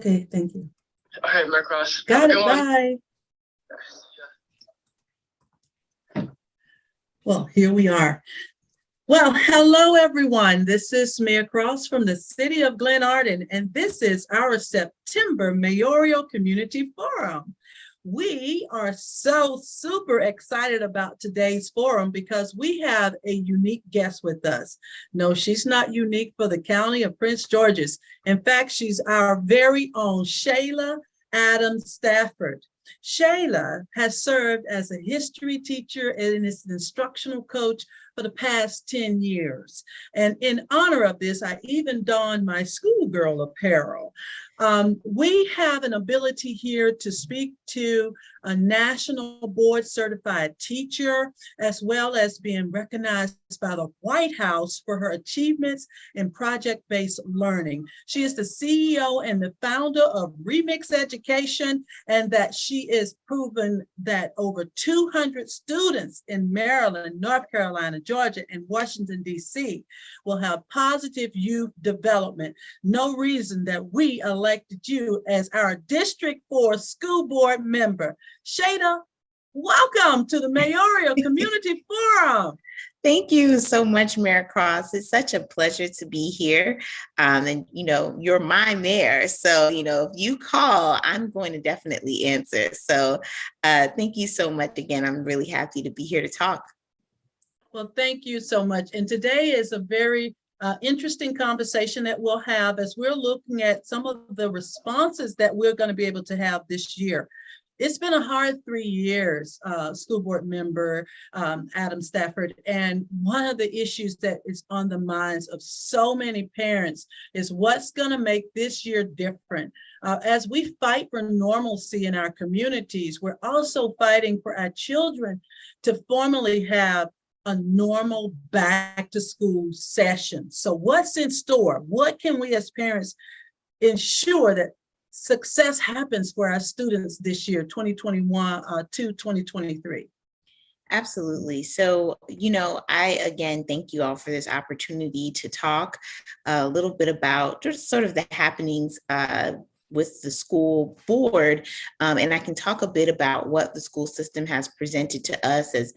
Okay, thank you. All right, Mayor Cross. Got it, bye. Well, here we are. Well, hello, everyone. This is Mayor Cross from the city of Glenarden, and this is our September Mayoral Community Forum. We are so super excited about today's forum because we have a unique guest with us. No, she's not unique for the county of Prince George's. In fact, she's our very own Shayla Adams-Stafford. Shayla has served as a history teacher and is an instructional coach for the past 10 years. And in honor of this, I even donned my schoolgirl apparel. We have an ability here to speak to a national board certified teacher, as well as being recognized by the White House for her achievements in project-based learning. She is the CEO and the founder of Remix Education, and that she is proven that over 200 students in Maryland, North Carolina, Georgia, and Washington, D.C. will have positive youth development. No reason that we elected you as our District 4 school board member. Shayla, welcome to the Mayoral Community Forum. Thank you so much, Mayor Cross. It's such a pleasure to be here. And, you're my mayor. So, if you call, I'm going to definitely answer. So thank you so much again. I'm really happy to be here to talk. Well, thank you so much. And today is a very interesting conversation that we'll have as we're looking at some of the responses that we're going to be able to have this year. It's been a hard 3 years, school board member Adams-Stafford, and one of the issues that is on the minds of so many parents is what's going to make this year different. As we fight for normalcy in our communities, we're also fighting for our children to formally have a normal back to school session. So what's in store? What can we as parents ensure that success happens for our students this year, 2021 to 2023? Absolutely. So, I, again, thank you all for this opportunity to talk a little bit about just sort of the happenings with the school board. And I can talk a bit about what the school system has presented to us as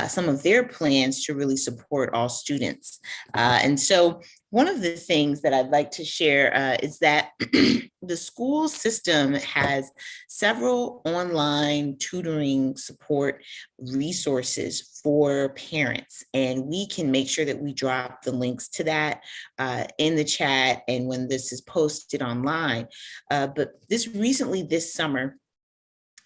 some of their plans to really support all students. And so one of the things that I'd like to share is that the school system has several online tutoring support resources for parents, and we can make sure that we drop the links to that in the chat and when this is posted online. But this summer,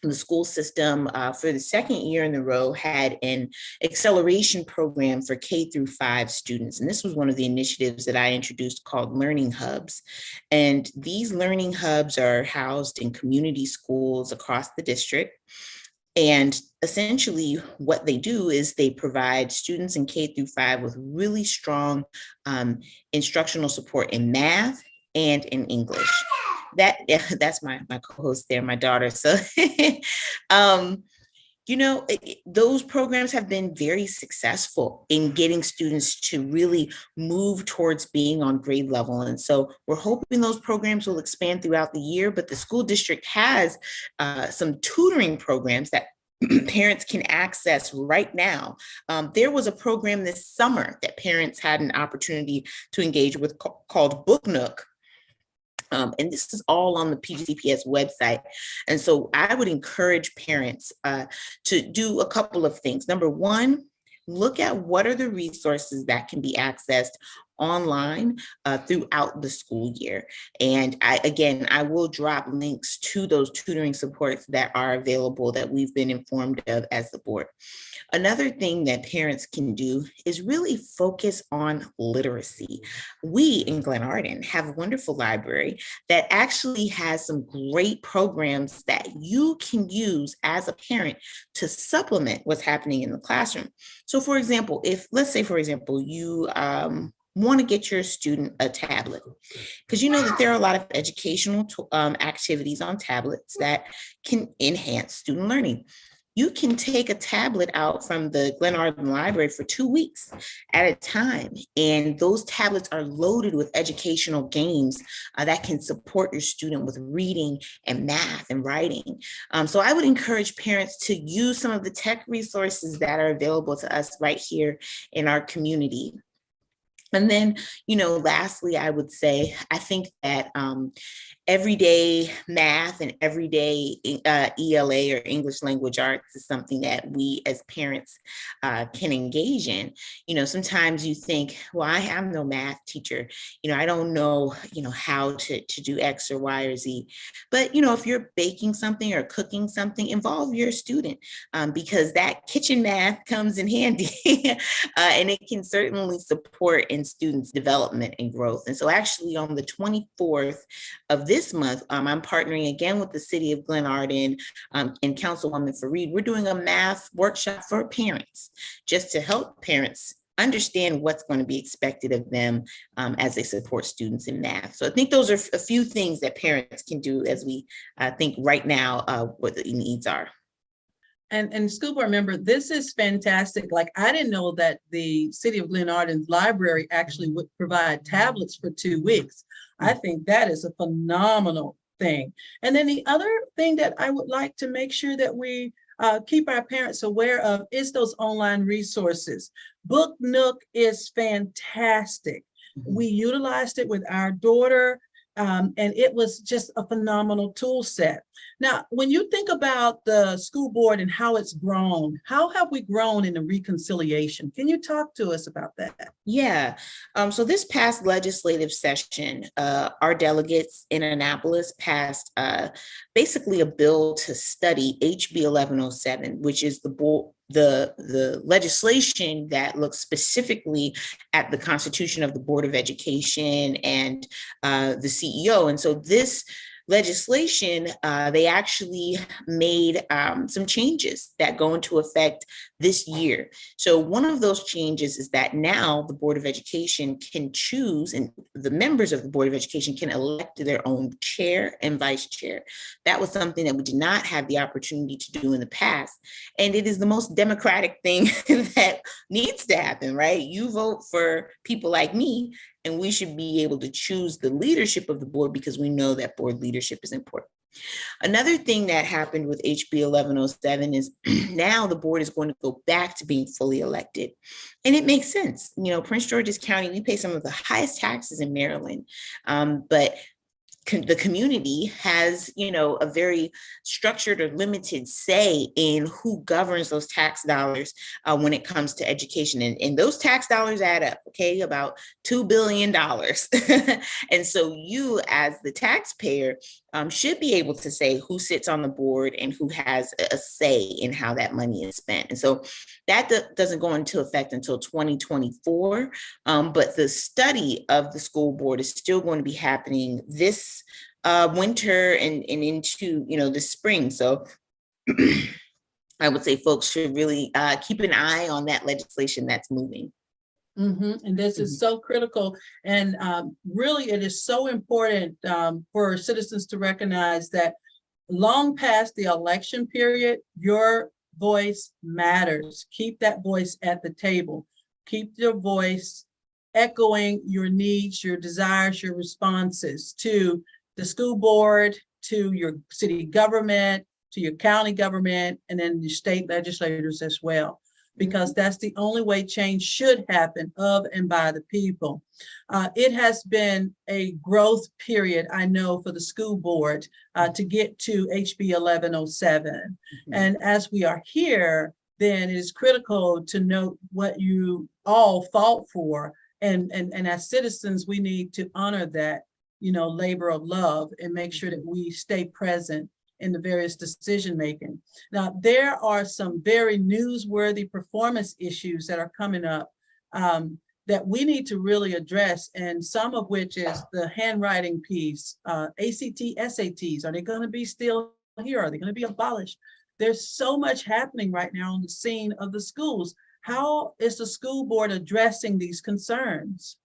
the school system for the second year in a row had an acceleration program for K through 5 students. And this was one of the initiatives that I introduced called Learning Hubs. And these learning hubs are housed in community schools across the district. And essentially what they do is they provide students in K through 5 with really strong instructional support in math and in English. That's my co-host there, my daughter. So, those programs have been very successful in getting students to really move towards being on grade level. And so we're hoping those programs will expand throughout the year, but the school district has some tutoring programs that parents can access right now. There was a program this summer that parents had an opportunity to engage with called Book Nook. And this is all on the PGCPS website. And so I would encourage parents to do a couple of things. Number one, look at what are the resources that can be accessed online throughout the school year. And I will drop links to those tutoring supports that are available that we've been informed of as the board. Another thing that parents can do is really focus on literacy. We in Glenarden have a wonderful library that actually has some great programs that you can use as a parent to supplement what's happening in the classroom. So for example, let's say you want to get your student a tablet, because you know that there are a lot of educational activities on tablets that can enhance student learning. you can take a tablet out from the Glenarden Library for 2 weeks at a time. And those tablets are loaded with educational games that can support your student with reading and math and writing. So I would encourage parents to use some of the tech resources that are available to us right here in our community. And then, lastly, I would say, I think that everyday math and everyday ELA or English language arts is something that we as parents can engage in. Sometimes you think, well, I'm no math teacher. I don't know, how to do X or Y or Z. But, if you're baking something or cooking something, involve your student because that kitchen math comes in handy and it can certainly support in students' development and growth. And so actually on the 24th of this month, I'm partnering again with the city of Glenarden and Councilwoman Fareed. We're doing a math workshop for parents, just to help parents understand what's going to be expected of them as they support students in math. So I think those are a few things that parents can do as we think right now what the needs are. And school board member, this is fantastic. Like, I didn't know that the city of Glenarden's library actually would provide tablets for 2 weeks. I think that is a phenomenal thing. And then the other thing that I would like to make sure that we keep our parents aware of is those online resources. Book Nook is fantastic. We utilized it with our daughter. And it was just a phenomenal tool set. Now, when you think about the school board and how it's grown, how have we grown in the reconciliation? Can you talk to us about that? Yeah. So this past legislative session, our delegates in Annapolis passed basically a bill to study HB 1107, which is the legislation that looks specifically at the constitution of the Board of Education and the CEO. And so this legislation, they actually made some changes that go into effect this year. So one of those changes is that now the Board of Education can choose, and the members of the Board of Education can elect their own chair and vice chair. That was something that we did not have the opportunity to do in the past. And it is the most democratic thing that needs to happen, right? You vote for people like me, and we should be able to choose the leadership of the board because we know that board leadership is important. Another thing that happened with HB 1107 is now the board is going to go back to being fully elected. And it makes sense. Prince George's County, we pay some of the highest taxes in Maryland, but the community has, a very structured or limited say in who governs those tax dollars when it comes to education. And those tax dollars add up, okay, about $2 billion. And so you as the taxpayer should be able to say who sits on the board and who has a say in how that money is spent. And so that doesn't go into effect until 2024, but the study of the school board is still going to be happening this winter and into the spring. So I would say folks should really keep an eye on that legislation that's moving. And this is so critical. And really, it is so important for citizens to recognize that long past the election period, your voice matters. Keep that voice at the table. Keep your voice echoing your needs, your desires, your responses to the school board, to your city government, to your county government, and then your state legislators as well, because that's the only way change should happen of and by the people. It has been a growth period, I know, for the school board to get to HB 1107. And as we are here, then it is critical to note what you all fought for. And as citizens, we need to honor that, labor of love and make sure that we stay present in the various decision making. Now, there are some very newsworthy performance issues that are coming up that we need to really address, and some of which is the handwriting piece, ACT, SATs. Are they going to be still here? Are they going to be abolished? There's so much happening right now on the scene of the schools. How is the school board addressing these concerns?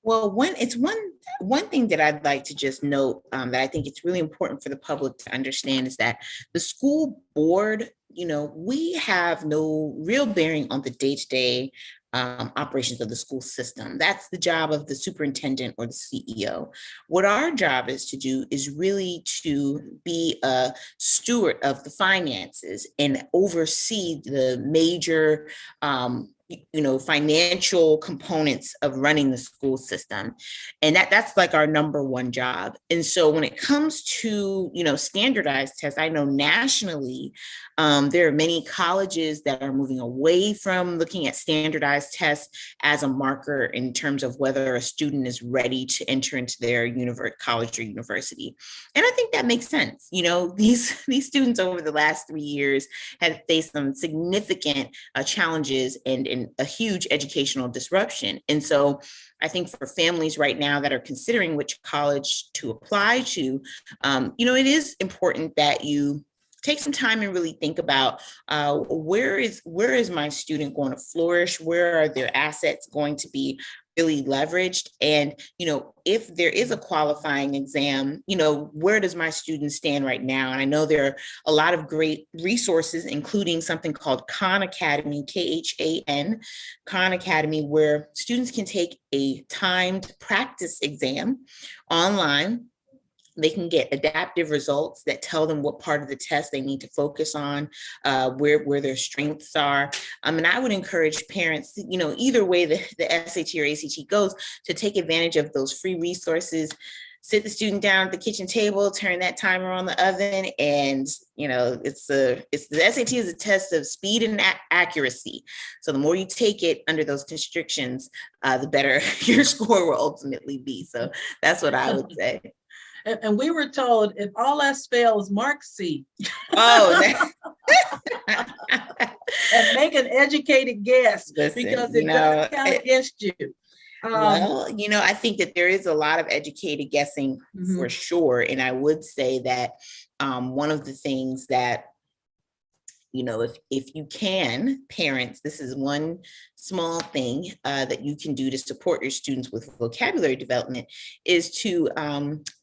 Well, one thing that I'd like to just note that I think it's really important for the public to understand is that the school board we have no real bearing on the day-to-day operations of the school system. That's the job of the superintendent or the CEO. What our job is to do is really to be a steward of the finances and oversee the major financial components of running the school system. And that's like our number one job. And so when it comes to, standardized tests, I know nationally, there are many colleges that are moving away from looking at standardized tests as a marker in terms of whether a student is ready to enter into their college or university. And I think that makes sense. These students over the last 3 years have faced some significant challenges and a huge educational disruption. And so I think for families right now that are considering which college to apply to, it is important that you take some time and really think about where is my student going to flourish? Where are their assets going to be really leveraged? And, if there is a qualifying exam, where does my student stand right now? And I know there are a lot of great resources, including something called Khan Academy, KHAN, Khan Academy, where students can take a timed practice exam online. They can get adaptive results that tell them what part of the test they need to focus on, where their strengths are. And I would encourage parents, either way the SAT or ACT goes, to take advantage of those free resources. Sit the student down at the kitchen table, turn that timer on the oven, and the SAT is a test of speed and accuracy. So the more you take it under those constrictions, the better your score will ultimately be. So that's what I would say. And we were told if all else fails, mark C. Oh, and make an educated guess. Listen, because it doesn't count against you. I think that there is a lot of educated guessing for sure. And I would say that one of the things that, if you can, parents, this is one small thing that you can do to support your students with vocabulary development, is to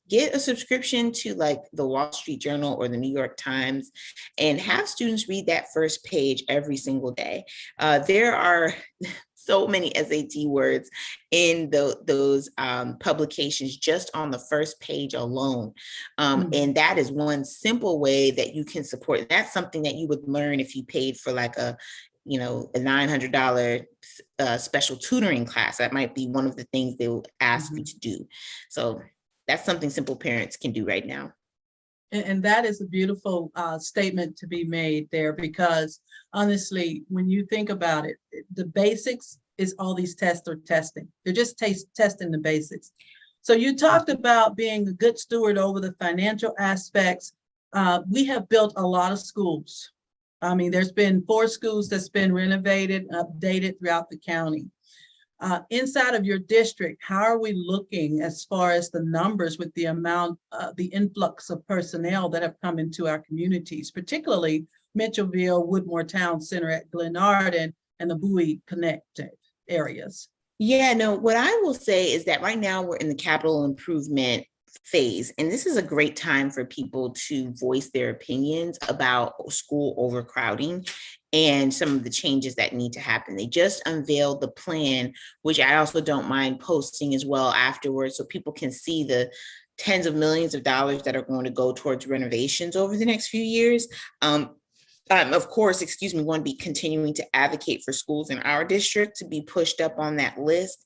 get a subscription to like the Wall Street Journal or the New York Times and have students read that first page every single day. There are so many SAT words in those publications just on the first page alone. And that is one simple way that you can support. That's something that you would learn if you paid for like a $900 special tutoring class. That might be one of the things they will ask you to do. So that's something simple parents can do right now. And that is a beautiful statement to be made there, because honestly, when you think about it, the basics is all these tests are testing. They're just testing the basics. So you talked about being a good steward over the financial aspects. We have built a lot of schools. I mean, there's been 4 schools that's been renovated, updated throughout the county. Inside of your district, how are we looking as far as the numbers with the amount, the influx of personnel that have come into our communities, particularly Mitchellville, Woodmore Town Center at Glenarden, and the Bowie connected areas? Yeah, no, what I will say is that right now we're in the capital improvement phase, and this is a great time for people to voice their opinions about school overcrowding and some of the changes that need to happen. They just unveiled the plan, which I also don't mind posting as well afterwards, so people can see the tens of millions of dollars that are going to go towards renovations over the next few years. Of course, want to be continuing to advocate for schools in our district to be pushed up on that list,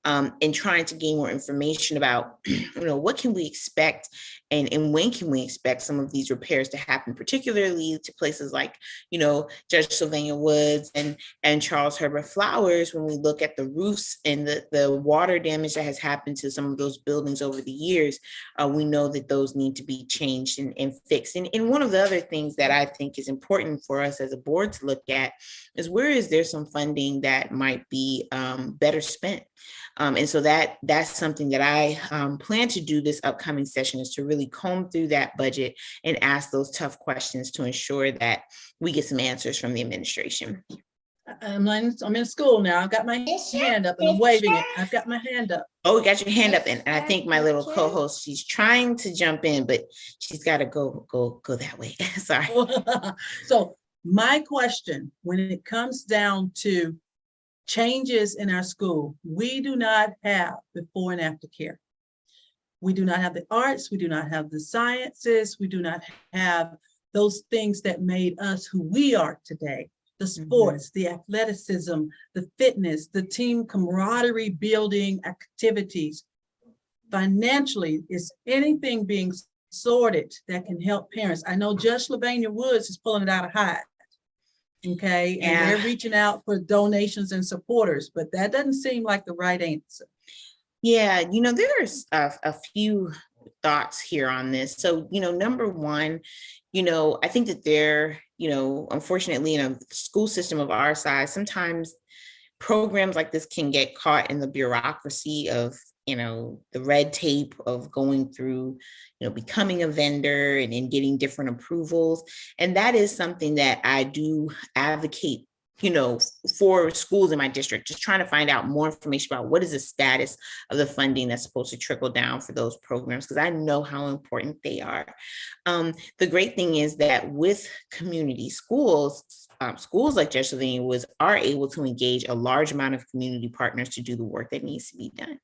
and trying to gain more information about, what can we expect and when can we expect some of these repairs to happen, particularly to places like, Judge Sylvania Woods and Charles Herbert Flowers. When we look at the roofs and the water damage that has happened to some of those buildings over the years, we know that those need to be changed and fixed. And one of the other things that I think is important for us as a board to look at is where is there some funding that might be better spent. And so that's something that I plan to do this upcoming session, is to really comb through that budget and ask those tough questions to ensure that we get some answers from the administration. I'm in school now. I've got my hand up and I'm waving it. I've got my hand up. Oh, you got your hand up. And I think my little co-host, she's trying to jump in, but she's got to go that way. Sorry. So My question, when it comes down to changes in our school, we do not have before and after care. We do not have the arts, we do not have the sciences, we do not have those things that made us who we are today. The sports, the athleticism, the fitness, the team camaraderie building activities. Financially, is anything being sorted that can help parents? I know Judge Lavania Woods is pulling it out of high. Okay, and they're reaching out for donations and supporters, but that doesn't seem like the right answer. Yeah, there's a few thoughts here on this. So, number one, I think that there, unfortunately, in a school system of our size, sometimes programs like this can get caught in the bureaucracy of, the red tape of going through, becoming a vendor and getting different approvals. And that is something that I do advocate for schools in my district, just trying to find out more information about what is the status of the funding that's supposed to trickle down for those programs, because I know how important they are. The great thing is that with community schools, schools like Judge Lavania Woods are able to engage a large amount of community partners to do the work that needs to be done.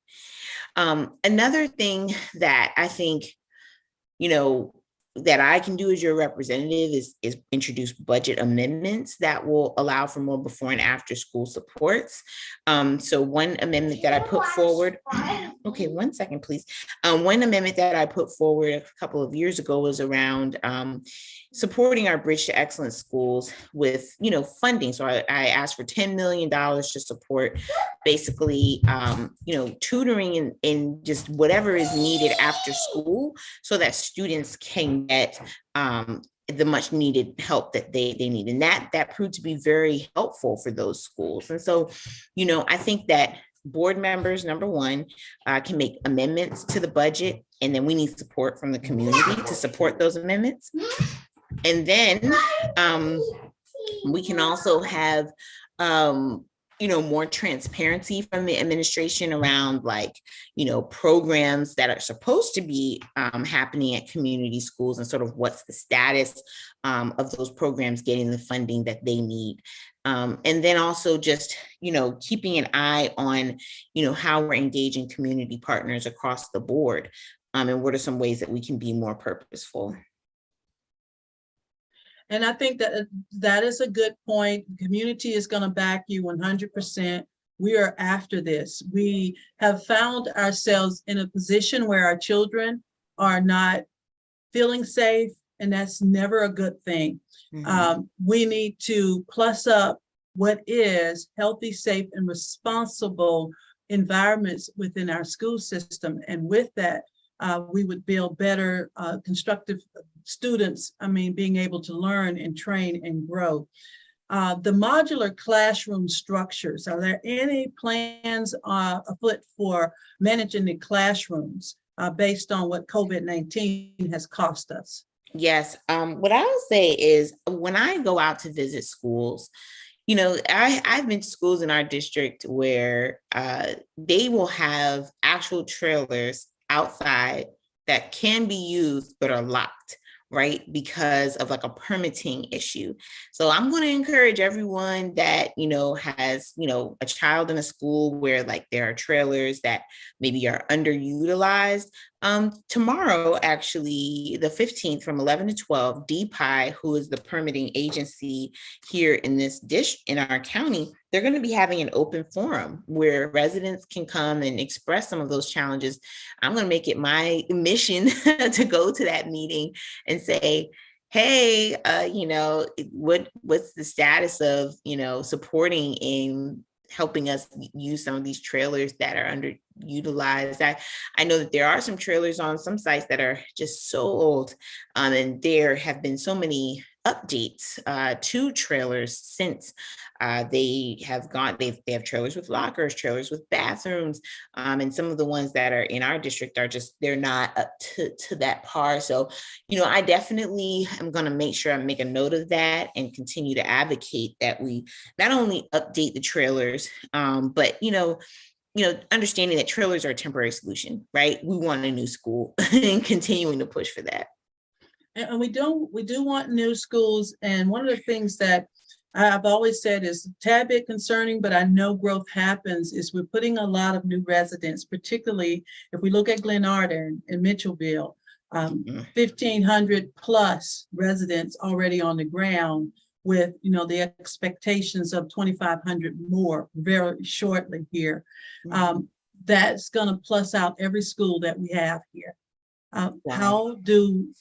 Another thing that I think, that I can do as your representative is introduce budget amendments that will allow for more before and after school supports. So one amendment that I put forward, okay, 1 second, please. One amendment that I put forward a couple of years ago was around supporting our Bridge to Excellence schools with, funding. So I asked for $10 million to support basically, tutoring and just whatever is needed after school so that students can get the much needed help that they need. And that proved to be very helpful for those schools. And so, I think that board members, number one, can make amendments to the budget, and then we need support from the community to support those amendments. And then we can also have, more transparency from the administration around programs that are supposed to be happening at community schools and sort of what's the status of those programs getting the funding that they need. And then also just, keeping an eye on, how we're engaging community partners across the board. And what are some ways that we can be more purposeful. And I think that is a good point. The community is going to back you 100%. We are after this. We have found ourselves in a position where our children are not feeling safe, and that's never a good thing. We need to plus up what is healthy, safe, and responsible environments within our school system. And with that, we would build better, constructive students, being able to learn and train and grow. The modular classroom structures, are there any plans afoot for managing the classrooms based on what COVID-19 has cost us? Yes. What I will say is when I go out to visit schools, I've been to schools in our district where they will have actual trailers outside that can be used but are locked, right? Because of a permitting issue. So I'm going to encourage everyone that, has, a child in a school where there are trailers that maybe are underutilized. Tomorrow, actually, the 15th from 11 to 12, DPI, who is the permitting agency here in this in our county, they're going to be having an open forum where residents can come and express some of those challenges. I'm going to make it my mission to go to that meeting and say, hey, what's the status of, supporting in helping us use some of these trailers that are underutilized. I know that there are some trailers on some sites that are just so old, and there have been so many updates to trailers since they have trailers with lockers, trailers with bathrooms, and some of the ones that are in our district are they're not up to that par. So, I definitely am going to make sure I make a note of that and continue to advocate that we not only update the trailers, but, understanding that trailers are a temporary solution, right? We want a new school and continuing to push for that. And we do want new schools. And one of the things that I've always said is a tad bit concerning, but I know growth happens, is we're putting a lot of new residents, particularly if we look at Glenarden and Mitchellville, 1,500 plus residents already on the ground with, the expectations of 2,500 more very shortly here. That's going to plus out every school that we have here. Wow.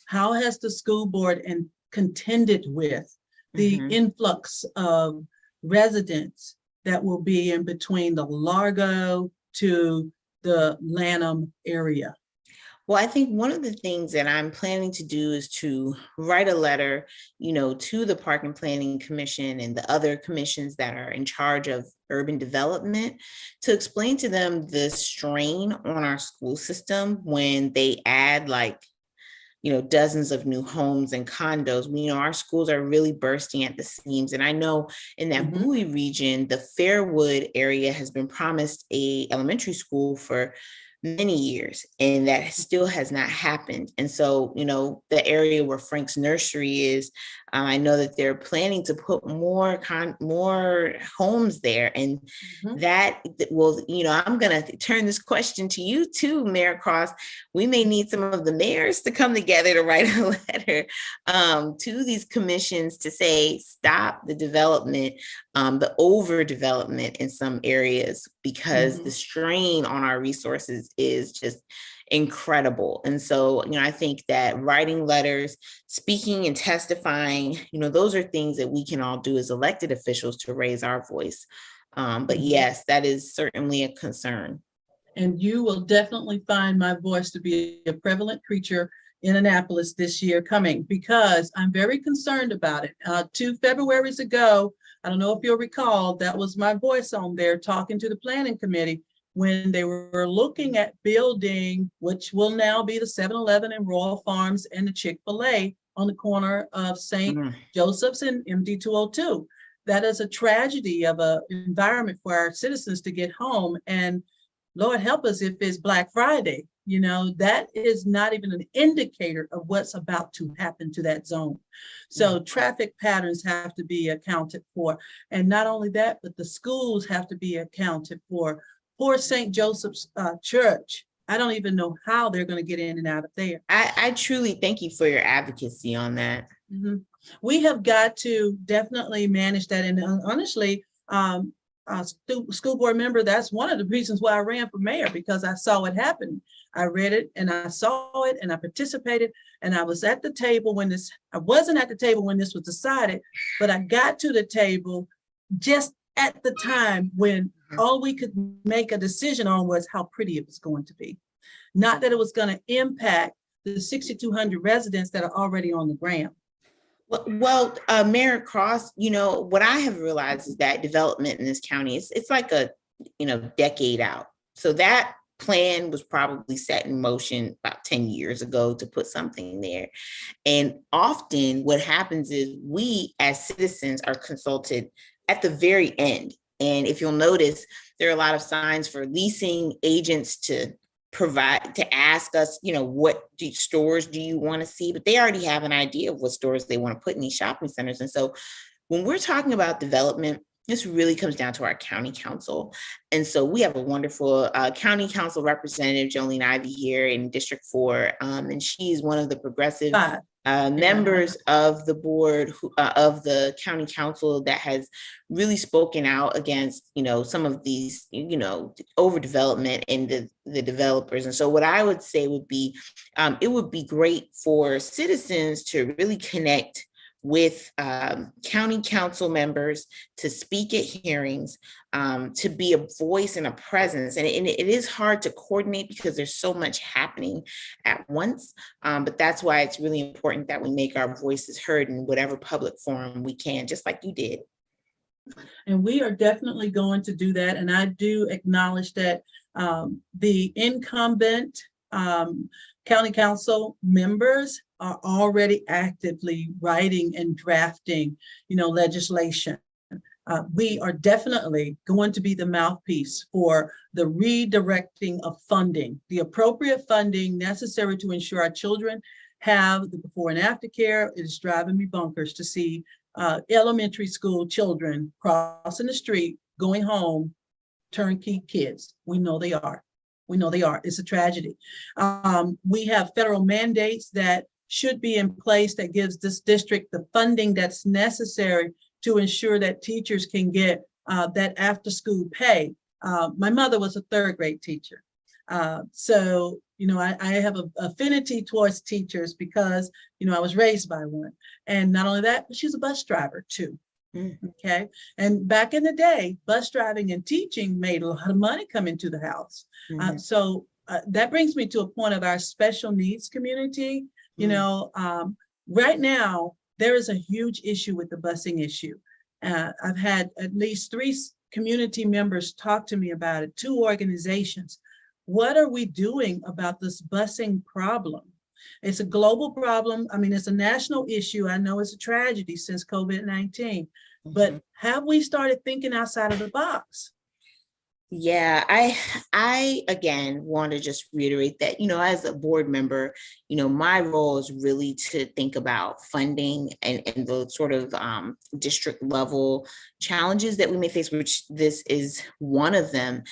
How has the school board contended with the influx of residents that will be in between the Largo to the Lanham area? Well, I think one of the things that I'm planning to do is to write a letter, to the Park and Planning Commission and the other commissions that are in charge of urban development, to explain to them the strain on our school system when they add dozens of new homes and condos. Our schools are really bursting at the seams. And I know in that Bowie region, the Fairwood area has been promised a elementary school for many years, and that still has not happened. And so, the area where Frank's nursery is, I know that they're planning to put more homes there. And that will, I'm going to turn this question to you too, Mayor Cross. We may need some of the mayors to come together to write a letter to these commissions to say, stop the development, the overdevelopment in some areas, because the strain on our resources is just incredible. And so, I think that writing letters, speaking and testifying, those are things that we can all do as elected officials to raise our voice. But yes, that is certainly a concern. And you will definitely find my voice to be a prevalent creature in Annapolis this year coming, because I'm very concerned about it. 2 Februaries ago, I don't know if you'll recall, that was my voice on there talking to the planning committee when they were looking at building, which will now be the 7-Eleven and Royal Farms and the Chick-fil-A on the corner of St. Joseph's and MD 202. That is a tragedy of an environment for our citizens to get home. And Lord help us if it's Black Friday. That is not even an indicator of what's about to happen to that zone. So traffic patterns have to be accounted for. And not only that, but the schools have to be accounted for. Poor St. Joseph's Church. I don't even know how they're going to get in and out of there. I truly thank you for your advocacy on that. We have got to definitely manage that. And honestly, school board member, that's one of the reasons why I ran for mayor, because I saw it happening. I read it and I saw it and I participated, and I was at the table when I wasn't at the table when this was decided, but I got to the table just at the time when all we could make a decision on was how pretty it was going to be. Not that it was going to impact the 6,200 residents that are already on the ground. Well, Mayor Cross, what I have realized is that development in this county, it's like a, decade out. So that plan was probably set in motion about 10 years ago to put something there. And often what happens is we as citizens are consulted at the very end. And if you'll notice, there are a lot of signs for leasing agents to ask us, what stores do you want to see? But they already have an idea of what stores they want to put in these shopping centers. And so when we're talking about development, this really comes down to our county council. And so we have a wonderful county council representative, Jolene Ivy, here in District 4. And she's one of the progressive members of the board of the county council that has really spoken out against, some of these, overdevelopment in the developers. And so what I would say would be, it would be great for citizens to really connect with county council members, to speak at hearings, to be a voice and a presence. And it is hard to coordinate because there's so much happening at once. But that's why it's really important that we make our voices heard in whatever public forum we can, just like you did. And we are definitely going to do that. And I do acknowledge that the incumbent county council members are already actively writing and drafting, legislation. We are definitely going to be the mouthpiece for the redirecting of funding, the appropriate funding necessary to ensure our children have the before and after care. It is driving me bonkers to see elementary school children crossing the street, going home, turnkey kids. We know they are. We know they are. It's a tragedy. We have federal mandates that should be in place that gives this district the funding that's necessary to ensure that teachers can get that after school pay. My mother was a third grade teacher. So, I have an affinity towards teachers because, I was raised by one. And not only that, but she's a bus driver too. Okay. And back in the day, bus driving and teaching made a lot of money come into the house. So that brings me to a point of our special needs community. Right now, there is a huge issue with the busing issue. I've had at least 3 community members talk to me about it, 2 organizations. What are we doing about this busing problem? It's a global problem. I mean, it's a national issue. I know it's a tragedy since COVID-19, but have we started thinking outside of the box? Yeah, I again want to just reiterate that, as a board member, my role is really to think about funding and the sort of district level challenges that we may face, which this is one of them.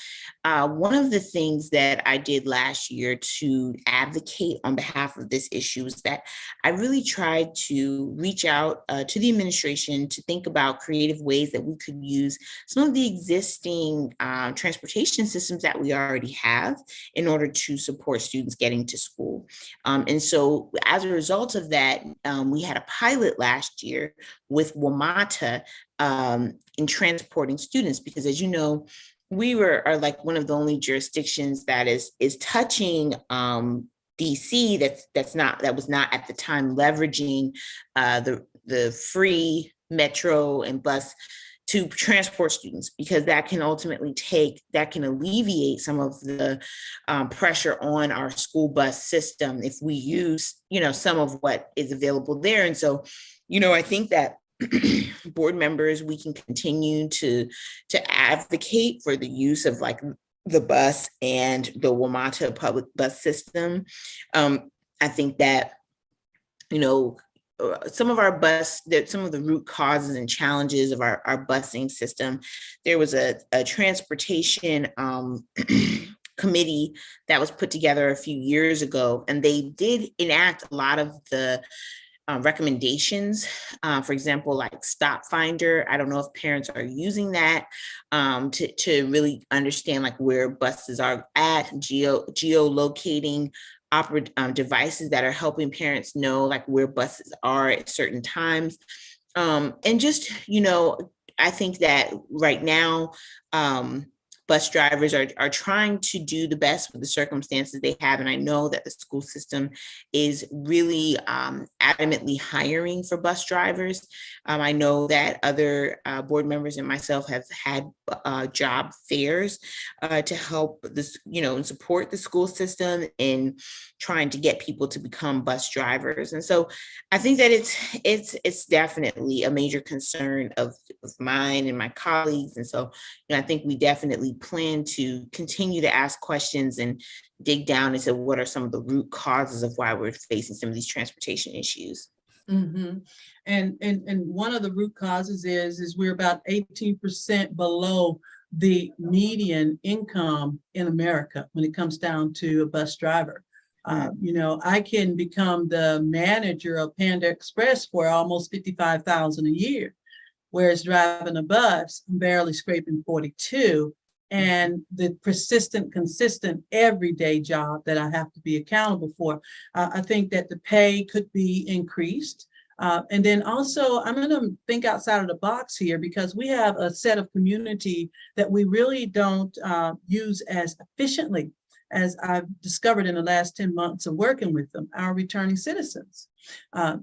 One of the things that I did last year to advocate on behalf of this issue is that I really tried to reach out to the administration to think about creative ways that we could use some of the existing transportation systems that we already have in order to support students getting to school. And so as a result of that, we had a pilot last year with WMATA in transporting students, because as you know, we are like one of the only jurisdictions that is touching DC that was not at the time leveraging the free metro and bus to transport students, because that can ultimately alleviate some of the pressure on our school bus system if we use, some of what is available there. And so, I think that board members, we can continue to advocate for the use of like the bus and the WMATA public bus system. I think that, some of the root causes and challenges of our busing system. There was a transportation committee that was put together a few years ago, and they did enact a lot of the recommendations, for example, like Stop Finder. I don't know if parents are using that to really understand like where buses are at, geolocating devices that are helping parents know like where buses are at certain times. And just, I think that right now, bus drivers are trying to do the best with the circumstances they have. And I know that the school system is really adamantly hiring for bus drivers. I know that other board members and myself have had job fairs to help this, and support the school system in trying to get people to become bus drivers. And so I think that it's definitely a major concern of mine and my colleagues. And so, I think we definitely plan to continue to ask questions and dig down into what are some of the root causes of why we're facing some of these transportation issues. Mm-hmm. And one of the root causes is we're about 18% below the median income in America when it comes down to a bus driver. I can become the manager of Panda Express for almost $55,000 a year, whereas driving a bus, I'm barely scraping 42. And the persistent, consistent, everyday job that I have to be accountable for. I think that the pay could be increased. And then also, I'm going to think outside of the box here, because we have a set of community that we really don't use as efficiently as I've discovered in the last 10 months of working with them, our returning citizens.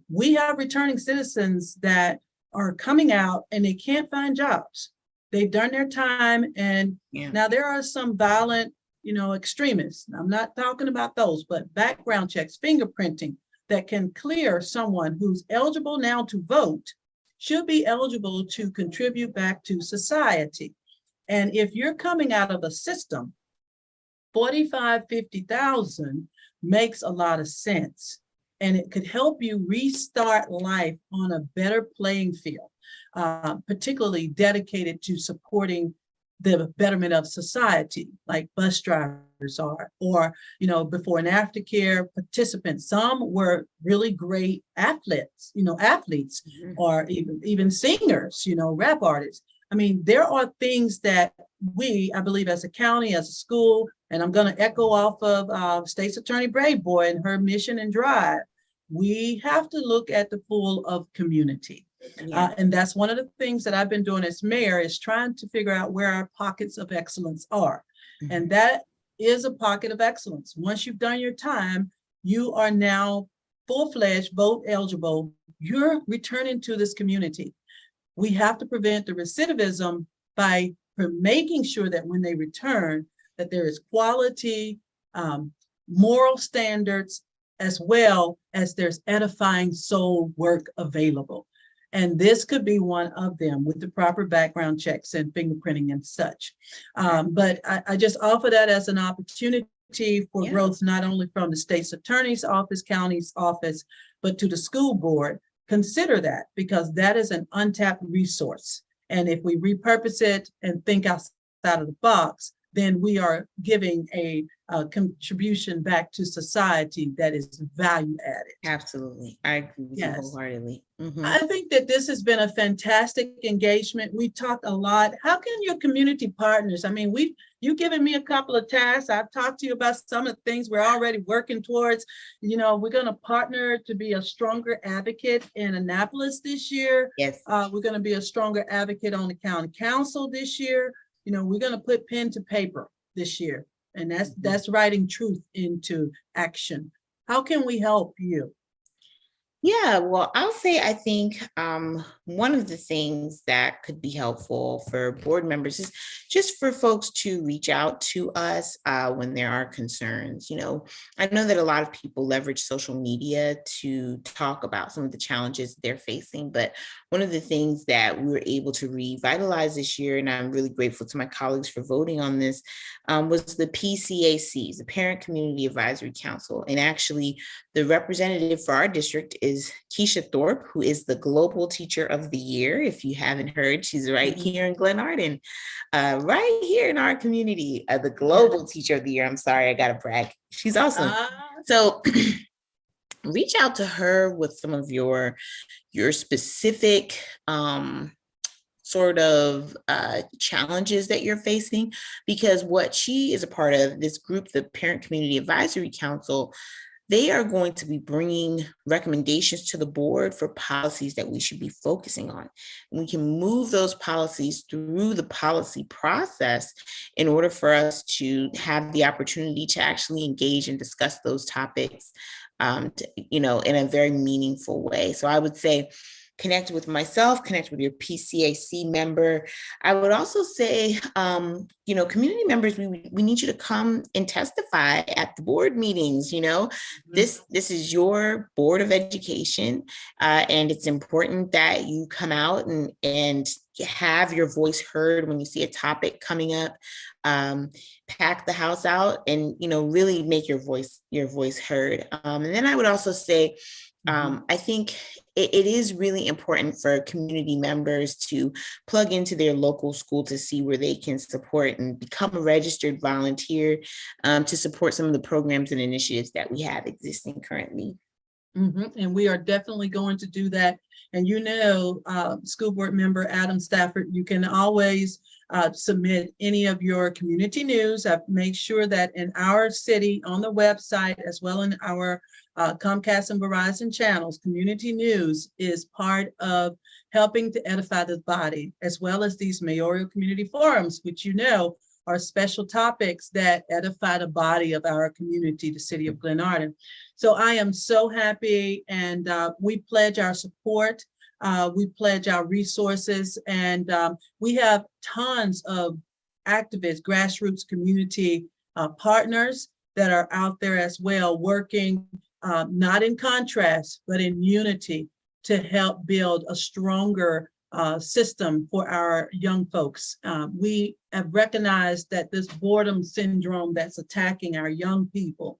We have returning citizens that are coming out and they can't find jobs. They've done their time, and now there are some violent, extremists. I'm not talking about those, but background checks, fingerprinting that can clear someone who's eligible now to vote should be eligible to contribute back to society. And if you're coming out of a system, 45, 50,000 makes a lot of sense. and it could help you restart life on a better playing field, particularly dedicated to supporting the betterment of society, like bus drivers are, or, before and after care participants. Some were really great athletes, or even singers, rap artists. I mean, there are things that I believe, as a county, as a school, and I'm going to echo off of State's Attorney Braveboy and her mission and drive. We have to look at the full of community. Yeah. And that's one of the things that I've been doing as mayor, is trying to figure out where our pockets of excellence are. Mm-hmm. And that is a pocket of excellence. Once you've done your time, you are now full-fledged, vote eligible. You're returning to this community. We have to prevent the recidivism by making sure that when they return, that there is quality, moral standards, as well as there's edifying soul work available. And this could be one of them, with the proper background checks and fingerprinting and such. But I just offer that as an opportunity for growth, not only from the state's attorney's office, county's office, but to the school board. Consider that, because that is an untapped resource. And if we repurpose it and think outside of the box, then we are giving a contribution back to society that is value added. Absolutely. I agree with you wholeheartedly. Mm-hmm. I think that this has been a fantastic engagement. We talked a lot. How can your community partners, I mean, you've given me a couple of tasks. I've talked to you about some of the things we're already working towards. We're going to partner to be a stronger advocate in Annapolis this year. Yes. We're going to be a stronger advocate on the county council this year. We're going to put pen to paper this year, and that's writing truth into action. How can we help you? Yeah, well, I'll say I think one of the things that could be helpful for board members is just for folks to reach out to us when there are concerns. I know that a lot of people leverage social media to talk about some of the challenges they're facing, but one of the things that we were able to revitalize this year, and I'm really grateful to my colleagues for voting on this, was the PCAC, the Parent Community Advisory Council. And actually, the representative for our district is Keisha Thorpe, who is the Global Teacher of the Year. If you haven't heard, she's right here in Glenarden, right here in our community, the Global Teacher of the Year. I'm sorry, I gotta brag. She's awesome. So reach out to her with some of your specific sort of challenges that you're facing, because what she is a part of, this group, the Parent Community Advisory Council, they are going to be bringing recommendations to the board for policies that we should be focusing on. And we can move those policies through the policy process in order for us to have the opportunity to actually engage and discuss those topics, in a very meaningful way. So I would say, connect with myself, connect with your PCAC member. I would also say, community members, we need you to come and testify at the board meetings. This is your Board of Education, and it's important that you come out and have your voice heard when you see a topic coming up. Pack the house out and really make your voice heard. And then I would also say, I think it is really important for community members to plug into their local school to see where they can support and become a registered volunteer to support some of the programs and initiatives that we have existing currently. And we are definitely going to do that. And School Board Member Adams-Stafford, you can always submit any of your community news. I've made sure that in our city, on the website, as well in our Comcast and Verizon channels, community news is part of helping to edify the body, as well as these mayoral community forums, which are special topics that edify the body of our community, the city of Glenarden. So I am so happy, and we pledge our support. We pledge our resources, and we have tons of activists, grassroots community partners that are out there as well, working not in contrast, but in unity to help build a stronger system for our young folks. We have recognized that this boredom syndrome that's attacking our young people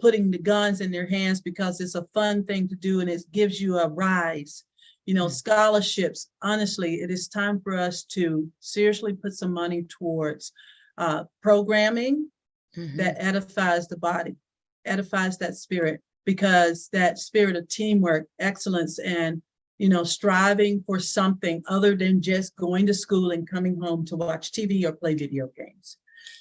putting the guns in their hands because it's a fun thing to do and it gives you a rise. Scholarships, honestly, it is time for us to seriously put some money towards programming that edifies the body, edifies that spirit, because that spirit of teamwork, excellence, and striving for something other than just going to school and coming home to watch TV or play video games.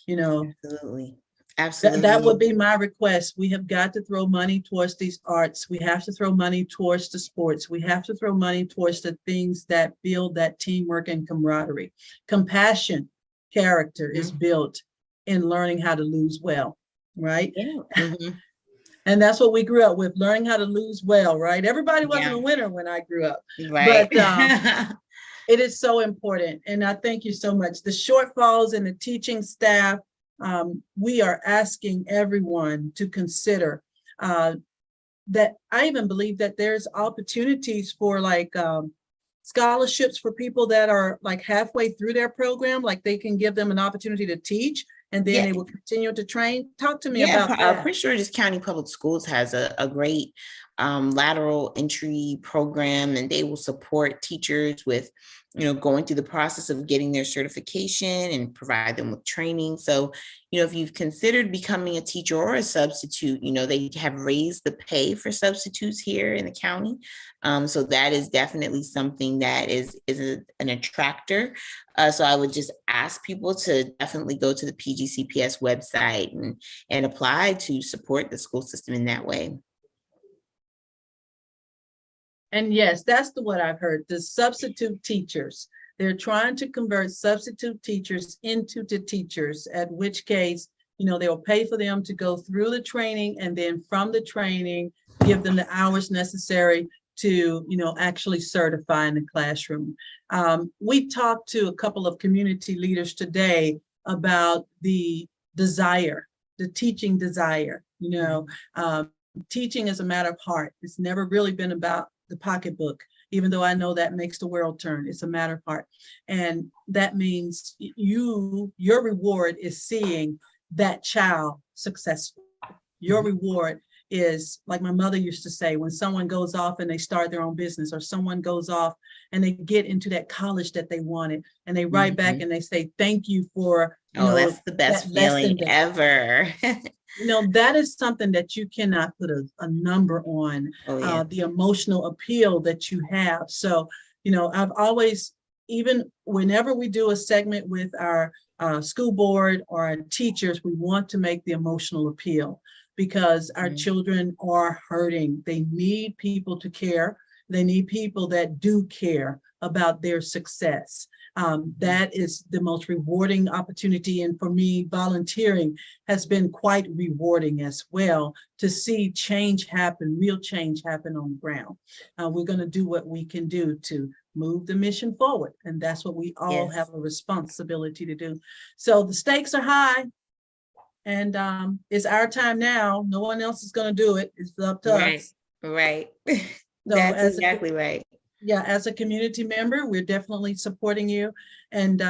Absolutely. Absolutely. That would be my request. We have got to throw money towards these arts. We have to throw money towards the sports. We have to throw money towards the things that build that teamwork and camaraderie. Compassion, character is built in learning how to lose well, right? Yeah. And that's what we grew up with, learning how to lose well, right? Everybody wasn't a winner when I grew up. Right. But it is so important. And I thank you so much. The shortfalls in the teaching staff, we are asking everyone to consider that. I even believe that there's opportunities for scholarships for people that are like halfway through their program, like they can give them an opportunity to teach and then they will continue to train. Talk to me about that. I'm pretty sure just County Public Schools has a great lateral entry program, and they will support teachers with going through the process of getting their certification and provide them with training. So, if you've considered becoming a teacher or a substitute, they have raised the pay for substitutes here in the county. So that is definitely something that is an attractor. So I would just ask people to definitely go to the PGCPS website and apply to support the school system in that way. And yes, that's what I've heard, the substitute teachers. They're trying to convert substitute teachers into the teachers, at which case, they'll pay for them to go through the training, and then from the training, give them the hours necessary to, actually certify in the classroom. We talked to a couple of community leaders today about the desire, the teaching desire. Teaching is a matter of heart. It's never really been about the pocketbook, even though I know that makes the world turn. It's a matter of heart. And that means your reward is seeing that child successful. Your reward is, like my mother used to say, when someone goes off and they start their own business, or someone goes off and they get into that college that they wanted, and they write back and they say, thank you for, that's the best feeling ever. That is something that you cannot put a number on, the emotional appeal that you have. So, I've always, even whenever we do a segment with our school board or our teachers, we want to make the emotional appeal, because our children are hurting. They need people to care. They need people that do care about their success. That is the most rewarding opportunity. And for me, volunteering has been quite rewarding as well, to see change happen, real change happen on the ground. We're going to do what we can do to move the mission forward. And that's what we all have a responsibility to do. So the stakes are high, and it's our time now. No one else is going to do it. It's up to us. Right. So that's exactly right. Yeah, as a community member, we're definitely supporting you. And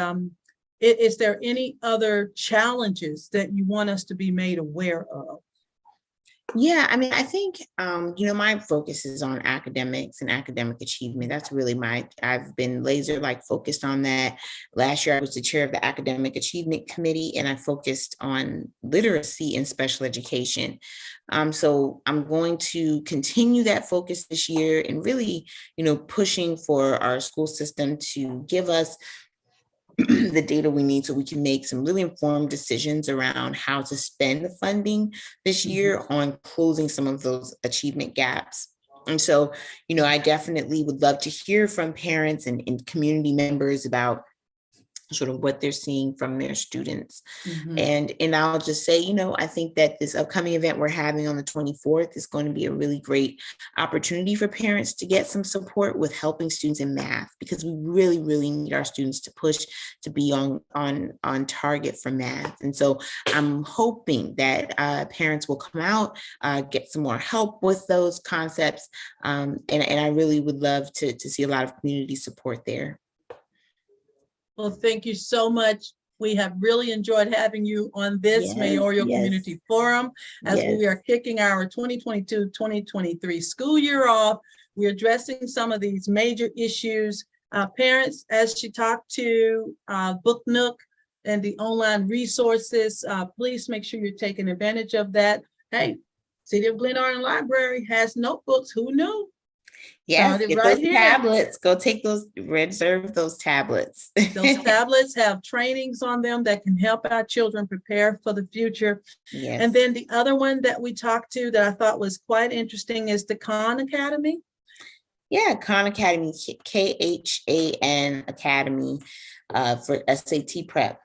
is there any other challenges that you want us to be made aware of? Yeah, I think, my focus is on academics and academic achievement. That's really I've been laser focused on that. Last year, I was the chair of the Academic Achievement Committee, and I focused on literacy and special education. So I'm going to continue that focus this year, and really, pushing for our school system to give us the data we need so we can make some really informed decisions around how to spend the funding this year on closing some of those achievement gaps. And so, I definitely would love to hear from parents and community members about sort of what they're seeing from their students. And I'll just say, I think that this upcoming event we're having on the 24th is going to be a really great opportunity for parents to get some support with helping students in math, because we really, really need our students to push to be on target for math. And so I'm hoping that parents will come out, get some more help with those concepts. And I really would love to see a lot of community support there. Well, thank you so much We have really enjoyed having you on this Mayoral Community Forum as we are kicking our 2022-2023 school year off. We're addressing some of these major issues. Parents, as she talked to Book Nook and the online resources, please make sure you're taking advantage of that. Hey, City of Glenarden Library has notebooks. Who knew? Yes, get right those here. Tablets. Go take those, reserve those tablets. Those tablets have trainings on them that can help our children prepare for the future. Yes. And then the other one that we talked to that I thought was quite interesting is the Khan Academy. Yeah, Khan Academy, Khan Academy for SAT prep.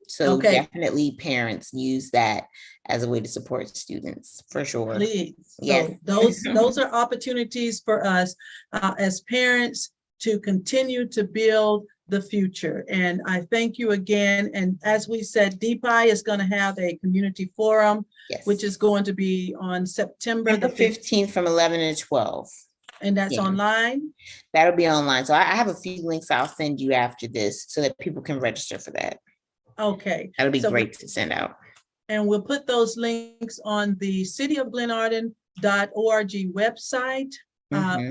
So definitely parents use that as a way to support students, for sure. Please. Yes. So those are opportunities for us as parents to continue to build the future. And I thank you again. And as we said, DPI is going to have a community forum, which is going to be on September the 15th from 11 to 12. And that's online? That'll be online. So I have a few links I'll send you after this so that people can register for that. Okay. That'll be great to send out. And we'll put those links on the cityofglenarden.org website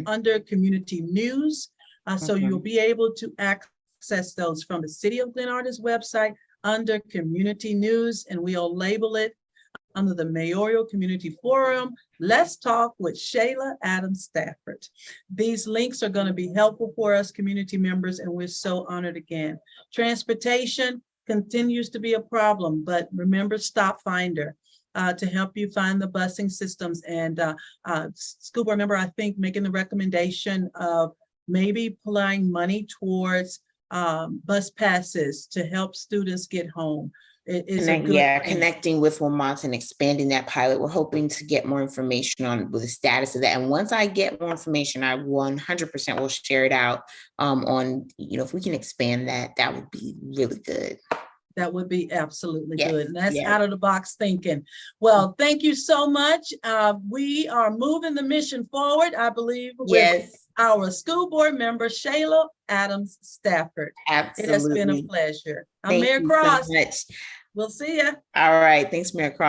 under community news. So you'll be able to access those from the City of Glenarden's website under community news, and we'll label it under the Mayoral Community Forum. Let's talk with Shayla Adams-Stafford. These links are going to be helpful for us community members, and we're so honored again. Transportation continues to be a problem, but remember Stop Finder to help you find the busing systems. And school board member, I think, making the recommendation of maybe applying money towards bus passes to help students get home. Connecting with Vermont and expanding that pilot. We're hoping to get more information on the status of that. And once I get more information, I 100% will share it out on, if we can expand that, that would be really good. That would be absolutely good. And that's out of the box thinking. Well, thank you so much. We are moving the mission forward, I believe, with our school board member, Shayla Adams-Stafford. Absolutely. It has been a pleasure. I'm Mayor Cross. So much. We'll see you. All right. Thanks, Mayor Cross.